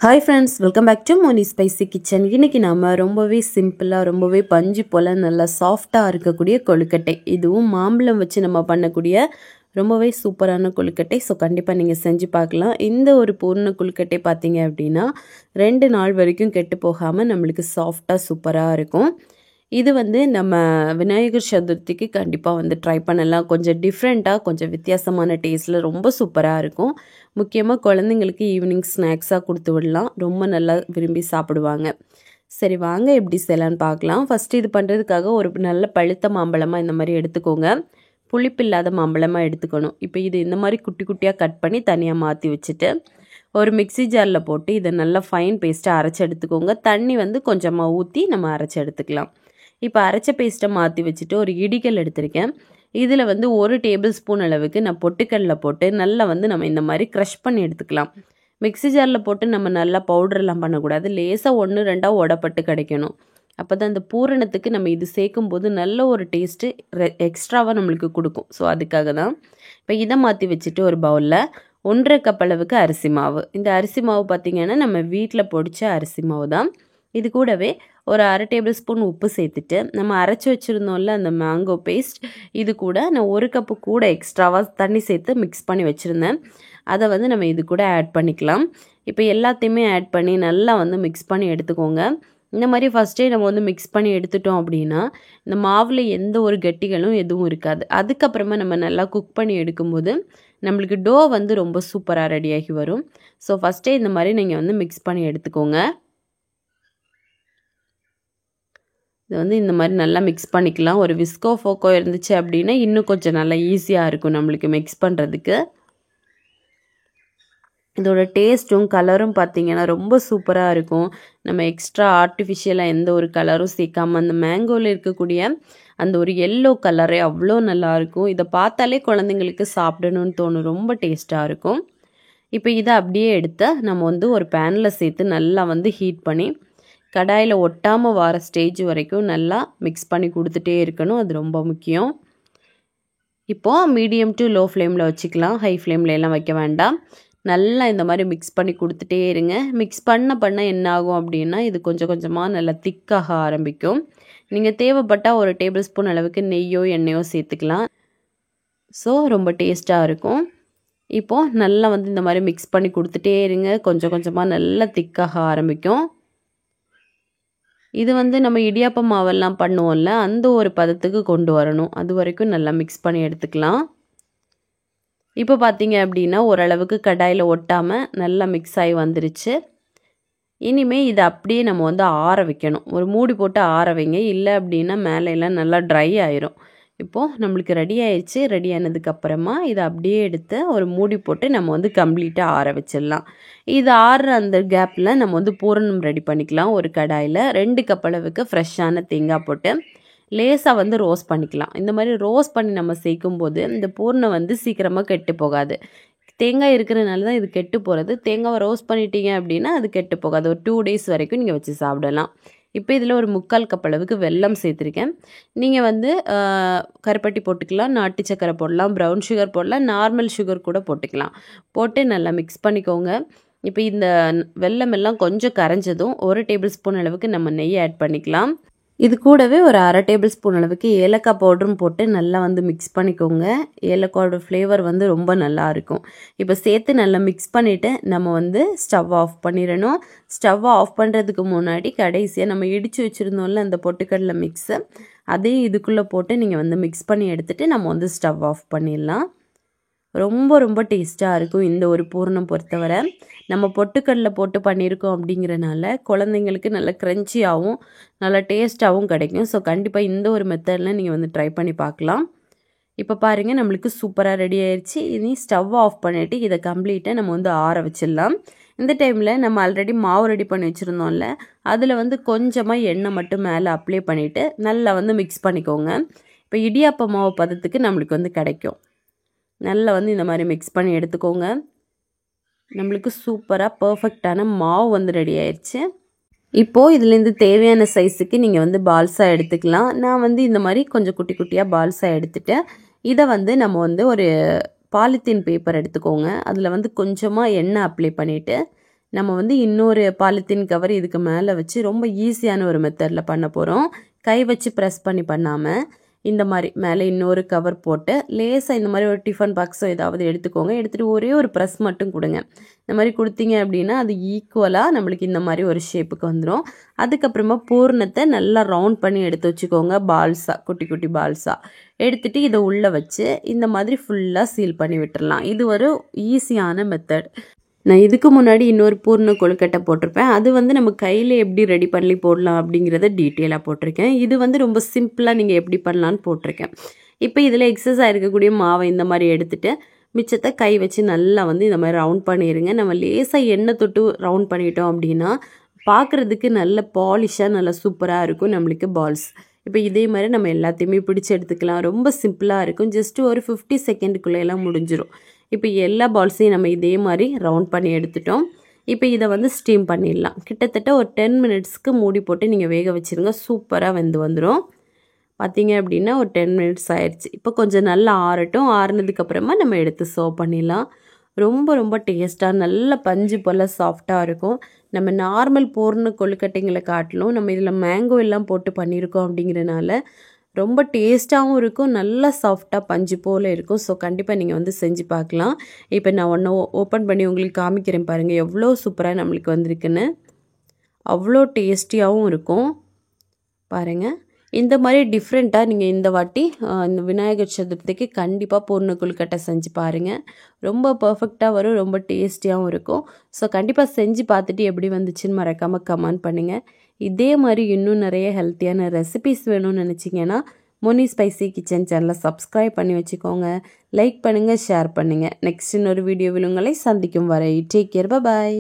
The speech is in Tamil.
Hi friends, welcome back to Moni spicy kitchen. இன்றைக்கி நம்ம ரொம்பவே சிம்பிளாக ரொம்பவே பஞ்சு போல் நல்லா சாஃப்டாக இருக்கக்கூடிய கொழுக்கட்டை, இதுவும் மாம்பழம் வச்சு நம்ம பண்ணக்கூடிய ரொம்பவே சூப்பரான கொழுக்கட்டை. ஸோ கண்டிப்பாக நீங்கள் செஞ்சு பார்க்கலாம். இந்த ஒரு பூர்ண கொழுக்கட்டை பார்த்தீங்க அப்படின்னா 2 நாள் வரைக்கும் கெட்டு போகாமல் நம்மளுக்கு சாஃப்டாக சூப்பராக இருக்கும். இது நம்ம விநாயகர் சதுர்த்திக்கு கண்டிப்பாக ட்ரை பண்ணலாம். கொஞ்சம் டிஃப்ரெண்ட்டாக கொஞ்சம் வித்தியாசமான டேஸ்ட்டில் ரொம்ப சூப்பராக இருக்கும். முக்கியமாக குழந்தைங்களுக்கு ஈவினிங் ஸ்நாக்ஸாக கொடுத்து விடலாம், ரொம்ப நல்லா விரும்பி சாப்பிடுவாங்க. சரி வாங்க எப்படி செய்யலான்னு பார்க்கலாம். ஃபஸ்ட்டு இது பண்ணுறதுக்காக ஒரு நல்ல பழுத்த மாம்பழமாக இந்த மாதிரி எடுத்துக்கோங்க. புளிப்பு இல்லாத மாம்பழமாக எடுத்துக்கணும். இப்போ இது இந்த மாதிரி குட்டி குட்டியாக கட் பண்ணி தனியாக மாற்றி வச்சுட்டு ஒரு மிக்சி ஜாரில் போட்டு இதை நல்லா ஃபைன் பேஸ்ட்டாக அரைச்சி எடுத்துக்கோங்க. தண்ணி கொஞ்சமாக ஊற்றி நம்ம அரைச்சி எடுத்துக்கலாம். இப்போ அரைச்ச பேஸ்ட்டை மாற்றி வச்சுட்டு ஒரு இடிக்கல் எடுத்திருக்கேன். இதில் 1 டேபிள் ஸ்பூன் அளவுக்கு நான் பொட்டுக்கடலை போட்டு நல்லா நம்ம இந்த மாதிரி க்ரஷ் பண்ணி எடுத்துக்கலாம். மிக்சி ஜாரில் போட்டு நம்ம நல்லா பவுடர்லாம் பண்ணக்கூடாது. லேசாக 1, 2 உடப்பட்டு கிடைக்கணும். அப்போ தான் அந்த பூரணத்துக்கு நம்ம இது சேர்க்கும்போது நல்ல ஒரு டேஸ்ட்டு எக்ஸ்ட்ராவாக நம்மளுக்கு கொடுக்கும். ஸோ அதுக்காக தான். இப்போ இதை மாற்றி வச்சுட்டு ஒரு பவுலில் 1.5 கப் அளவுக்கு அரிசி மாவு. இந்த அரிசி மாவு பார்த்திங்கன்னா நம்ம வீட்டில் பொடிச்ச அரிசி மாவு தான். இது கூடவே ஒரு 1/2 டேபிள் ஸ்பூன் உப்பு சேர்த்துட்டு நம்ம அரைச்சி வச்சுருந்தோம்ல அந்த மேங்கோ பேஸ்ட், இது கூட நான் 1 கப்பு கூட எக்ஸ்ட்ராவாக தண்ணி சேர்த்து மிக்ஸ் பண்ணி வச்சுருந்தேன். அதை நம்ம இது கூட ஆட் பண்ணிக்கலாம். இப்போ எல்லாத்தையுமே ஆட் பண்ணி நல்லா மிக்ஸ் பண்ணி எடுத்துக்கோங்க. இந்த மாதிரி ஃபஸ்ட்டே நம்ம மிக்ஸ் பண்ணி எடுத்துட்டோம் அப்படின்னா இந்த மாவில் எந்த ஒரு கட்டிகளும் எதுவும் இருக்காது. அதுக்கப்புறமா நம்ம நல்லா குக் பண்ணி எடுக்கும்போது நம்மளுக்கு டோ ரொம்ப சூப்பராக ரெடியாகி வரும். ஸோ ஃபஸ்ட்டே இந்த மாதிரி நீங்கள் மிக்ஸ் பண்ணி எடுத்துக்கோங்க. இது இந்த மாதிரி நல்லா மிக்ஸ் பண்ணிக்கலாம். ஒரு விஸ்கோ ஃபோக்கோ இருந்துச்சு அப்படின்னா இன்னும் கொஞ்சம் நல்லா ஈஸியாக இருக்கும் நம்மளுக்கு மிக்ஸ் பண்ணுறதுக்கு. இதோட டேஸ்ட்டும் கலரும் பார்த்திங்கன்னா ரொம்ப சூப்பராக இருக்கும். நம்ம எக்ஸ்ட்ரா ஆர்டிஃபிஷியலாக எந்த ஒரு கலரும் சேர்க்காமல் அந்த மேங்கோவில் இருக்கக்கூடிய அந்த ஒரு எல்லோ கலரே அவ்வளோ நல்லாயிருக்கும். இதை பார்த்தாலே குழந்தைங்களுக்கு சாப்பிடணும்னு தோணும். ரொம்ப டேஸ்ட்டாக இருக்கும். இப்போ இதை அப்படியே எடுத்து நம்ம ஒரு பேனில் சேர்த்து நல்லா ஹீட் பண்ணி கடாயில் ஒட்டாமல் வர ஸ்டேஜ் வரைக்கும் நல்லா மிக்ஸ் பண்ணி கொடுத்துட்டே இருக்கணும். அது ரொம்ப முக்கியம். இப்போது மீடியம் டு லோ ஃப்ளேமில் வச்சுக்கலாம். ஹை ஃப்ளேமில் எல்லாம் வைக்க வேண்டாம். நல்லா இந்த மாதிரி மிக்ஸ் பண்ணி கொடுத்துட்டே இருங்க. மிக்ஸ் பண்ண என்ன ஆகும் அப்படின்னா இது கொஞ்சம் கொஞ்சமாக நல்லா திக்காக ஆரம்பிக்கும். நீங்கள் தேவைப்பட்டால் ஒரு டேபிள் ஸ்பூன் அளவுக்கு நெய்யோ எண்ணெயோ சேர்த்துக்கலாம். ஸோ ரொம்ப டேஸ்ட்டாக இருக்கும். இப்போது நல்லா இந்த மாதிரி மிக்ஸ் பண்ணி கொடுத்துட்டே இருங்க. கொஞ்சம் கொஞ்சமாக நல்லா திக்காக ஆரம்பிக்கும். இது நம்ம இடியாப்ப மாவெல்லாம் பண்ணுவோம்ல, அந்த ஒரு பதத்துக்கு கொண்டு வரணும். அது வரைக்கும் நல்லா மிக்ஸ் பண்ணி எடுத்துக்கலாம். இப்போ பார்த்தீங்க அப்படின்னா ஓரளவுக்கு கடாயில் ஒட்டாமல் நல்லா மிக்ஸ் ஆகி வந்துருச்சு. இனிமேல் இதை அப்படியே நம்ம ஆற வைக்கணும். ஒரு மூடி போட்டு ஆற வைங்க. இல்லை அப்படின்னா மேலையெல்லாம் நல்லா ட்ரை ஆயிரும். இப்போது நம்மளுக்கு ரெடி ஆயிடுச்சு. ரெடி ஆனதுக்கப்புறமா இதை அப்படியே எடுத்து ஒரு மூடி போட்டு நம்ம கம்ப்ளீட்டாக ஆற வச்சிடலாம். இது ஆறுற அந்த கேப்பில் நம்ம பூரணம் ரெடி பண்ணிக்கலாம். ஒரு கடாயில் 2 கப் அளவுக்கு ஃப்ரெஷ்ஷான தேங்காய் போட்டு லேசாக ரோஸ்ட் பண்ணிக்கலாம். இந்த மாதிரி ரோஸ்ட் பண்ணி நம்ம சேர்க்கும்போது இந்த பூரணம் சீக்கிரமாக கெட்டு போகாது. தேங்காய் இருக்கிறதுனால தான் இது கெட்டு போகிறது. தேங்காவை ரோஸ்ட் பண்ணிட்டீங்க அப்படின்னா அது கெட்டு போகாது. ஒரு 2 டேஸ் வரைக்கும் நீங்கள் வச்சு சாப்பிடலாம். இப்போ இதில் ஒரு 3/4 கப் அளவுக்கு வெல்லம் சேர்த்துருக்கேன். நீங்கள் கருப்பட்டி போட்டுக்கலாம், நாட்டு சக்கரை போடலாம், ப்ரௌன் சுகர் போடலாம், நார்மல் சுகர் கூட போட்டுக்கலாம். போட்டு நல்லா மிக்ஸ் பண்ணிக்கோங்க. இப்போ இந்த வெல்லம் எல்லாம் கொஞ்சம் கரைஞ்சதும் 1 டேபிள் ஸ்பூன் அளவுக்கு நம்ம நெய் ஆட் பண்ணிக்கலாம். இது கூடவே ஒரு 1/2 டேபிள் ஸ்பூன் அளவுக்கு ஏலக்காய் பவுடரும் போட்டு நல்லா மிக்ஸ் பண்ணிக்கோங்க. ஏலக்காயோட ஃப்ளேவர் ரொம்ப நல்லா இருக்கும். இப்போ சேர்த்து நல்லா மிக்ஸ் பண்ணிவிட்டு நம்ம ஸ்டவ் ஆஃப் பண்ணிடணும். ஸ்டவ் ஆஃப் பண்ணுறதுக்கு முன்னாடி கடைசியாக நம்ம இடித்து வச்சுருந்தோம்ல அந்த பொட்டுக்கடலை மிக்ஸை அதையும் இதுக்குள்ளே போட்டு நீங்கள் மிக்ஸ் பண்ணி எடுத்துகிட்டு நம்ம ஸ்டவ் ஆஃப் பண்ணிடலாம். ரொம்ப ரொம்ப டேஸ்ட்டாக இருக்கும் இந்த ஒரு பூரணம் பொறுத்தவரை. நம்ம பொட்டுக்கடலை போட்டு பண்ணியிருக்கோம் அப்படிங்கிறனால குழந்தைங்களுக்கு நல்ல க்ரன்ச்சியாகவும் நல்லா டேஸ்ட்டாகவும் கிடைக்கும். ஸோ கண்டிப்பாக இந்த ஒரு மெத்தடில் நீங்கள் ட்ரை பண்ணி பார்க்கலாம். இப்போ பாருங்கள் நம்மளுக்கு சூப்பராக ரெடி ஆயிடுச்சு. இனி ஸ்டவ் ஆஃப் பண்ணிவிட்டு இதை கம்ப்ளீட்டாக நம்ம ஆற வச்சிடலாம். இந்த டைமில் நம்ம ஆல்ரெடி மாவு ரெடி பண்ணி வச்சுருந்தோம்ல, அதில் கொஞ்சமாக எண்ணெய் மட்டும் மேலே அப்ளை பண்ணிவிட்டு நல்லா மிக்ஸ் பண்ணிக்கோங்க. இப்போ இடியாப்ப மாவு பதத்துக்கு நம்மளுக்கு கிடைக்கும். நல்லா இந்த மாதிரி மிக்ஸ் பண்ணி எடுத்துக்கோங்க. நம்மளுக்கு சூப்பராக பர்ஃபெக்டான மாவு ரெடி ஆயிடுச்சு. இப்போது இதுலேருந்து தேவையான சைஸுக்கு நீங்கள் பால்ஸாக எடுத்துக்கலாம். நான் இந்த மாதிரி கொஞ்சம் குட்டி குட்டியாக பால்ஸாக எடுத்துகிட்டு இதை நம்ம ஒரு பாலித்தீன் பேப்பர் எடுத்துக்கோங்க. அதில் கொஞ்சமாக எண்ணெய் அப்ளை பண்ணிவிட்டு நம்ம வந்து இன்னொரு பாலித்தீன் கவர் இதுக்கு மேலே வச்சு ரொம்ப ஈஸியான ஒரு மெத்தடில் பண்ண போகிறோம். கை வச்சு ப்ரெஸ் பண்ணி பண்ணாமல் இந்த மாதிரி மேலே இன்னொரு கவர் போட்டு லேசாக இந்த மாதிரி ஒரு டிஃபன் பாக்ஸோ ஏதாவது எடுத்துக்கோங்க. எடுத்துகிட்டு ஒரே ஒரு ப்ரெஸ் மட்டும் கொடுங்க. இந்த மாதிரி கொடுத்தீங்க அப்படின்னா அது ஈக்குவலாக நம்மளுக்கு இந்த மாதிரி ஒரு ஷேப்புக்கு வந்துடும். அதுக்கப்புறமா பூர்ணத்தை நல்லா ரவுண்ட் பண்ணி எடுத்து வச்சுக்கோங்க. பால்ஸாக குட்டி குட்டி பால்ஸாக எடுத்துகிட்டு இதை உள்ளே வச்சு இந்த மாதிரி ஃபுல்லாக சீல் பண்ணி விட்டுடலாம். இது ஒரு ஈஸியான மெத்தட். நான் இதுக்கு முன்னாடி இன்னொரு பூர்ண கொழுக்கட்டை போட்டிருப்பேன். அது வந்து நம்ம கையில் எப்படி ரெடி பண்ணி போடலாம் அப்படிங்கிறத டீட்டெயிலாக போட்டிருக்கேன். இது வந்து ரொம்ப சிம்பிளாக நீங்கள் எப்படி பண்ணலான்னு போட்டிருக்கேன். இப்போ இதில் எக்ஸஸ் ஆகிருக்கக்கூடிய மாவை இந்த மாதிரி எடுத்துகிட்டு மிச்சத்தை கை வச்சு நல்லா வந்து இந்த மாதிரி ரவுண்ட் பண்ணிடுங்க. நம்ம லேசாக எண்ணெய் தொட்டு ரவுண்ட் பண்ணிட்டோம் அப்படின்னா பார்க்குறதுக்கு நல்ல பாலிஷாக நல்லா சூப்பராக இருக்கும் நம்மளுக்கு பால்ஸ். இப்போ இதே மாதிரி நம்ம எல்லாத்தையுமே பிடிச்சி எடுத்துக்கலாம். ரொம்ப சிம்பிளாக இருக்கும். ஜஸ்ட்டு ஒரு 50 செகண்டுக்குள்ளேயெல்லாம் முடிஞ்சிடும். இப்போ எல்லா பால்ஸையும் நம்ம இதே மாதிரி ரவுண்ட் பண்ணி எடுத்துட்டோம். இப்போ இதை வந்து ஸ்டீம் பண்ணிடலாம். கிட்டத்தட்ட ஒரு 10 மினிட்ஸ்க்கு மூடி போட்டு நீங்கள் வேக வச்சுருங்க. சூப்பராக வெந்து வந்துடும். பார்த்தீங்க அப்படின்னா ஒரு 10 மினிட்ஸ் ஆயிடுச்சு. இப்போ கொஞ்சம் நல்லா ஆறட்டும். ஆறுனதுக்கப்புறமா நம்ம எடுத்து சர்வ் பண்ணிடலாம். ரொம்ப ரொம்ப டேஸ்ட்டாக நல்ல பஞ்சு போல் சாஃப்டாக இருக்கும். நம்ம நார்மல் பூர்ண கொழுக்கட்டைங்களை காட்டிலும் நம்ம இதில் மேங்கோ எல்லாம் போட்டு பண்ணியிருக்கோம் அப்படிங்கிறனால ரொம்ப டேஸ்ட்டாகவும் இருக்கும். நல்லா சாஃப்டாக பஞ்சு போல் இருக்கும். ஸோ கண்டிப்பாக நீங்கள் வந்து செஞ்சு பார்க்கலாம். இப்போ நான் ஒன்று ஓப்பன் பண்ணி உங்களுக்கு காமிக்கிறேன் பாருங்கள், எவ்வளோ சூப்பராக நம்மளுக்கு வந்திருக்குன்னு. அவ்வளோ டேஸ்டியாகவும் இருக்கும் பாருங்கள். இந்த மாதிரி டிஃப்ரெண்ட்டாக நீங்கள் இந்த வாட்டி இந்த விநாயகர் சதுர்த்திக்கு கண்டிப்பாக பூர்ண கொழுக்கட்டை செஞ்சு பாருங்கள். ரொம்ப பர்ஃபெக்டாக வரும். ரொம்ப டேஸ்டியாகவும் இருக்கும். ஸோ கண்டிப்பாக செஞ்சு பார்த்துட்டு எப்படி வந்துச்சுன்னு மறக்காமல் கமெண்ட் பண்ணுங்கள். இதே மாதிரி இன்னும் நிறைய ஹெல்த்தியான ரெசிபிஸ் வேணும்னு நினச்சிங்கன்னா மோனி ஸ்பைசி கிச்சன் சேனலை சப்ஸ்கிரைப் பண்ணி வச்சுக்கோங்க. லைக் பண்ணுங்கள், ஷேர் பண்ணுங்கள். நெக்ஸ்ட் இன்னொரு வீடியோவில் உங்களை சந்திக்கும் வரை டேக் கேர், பாய்.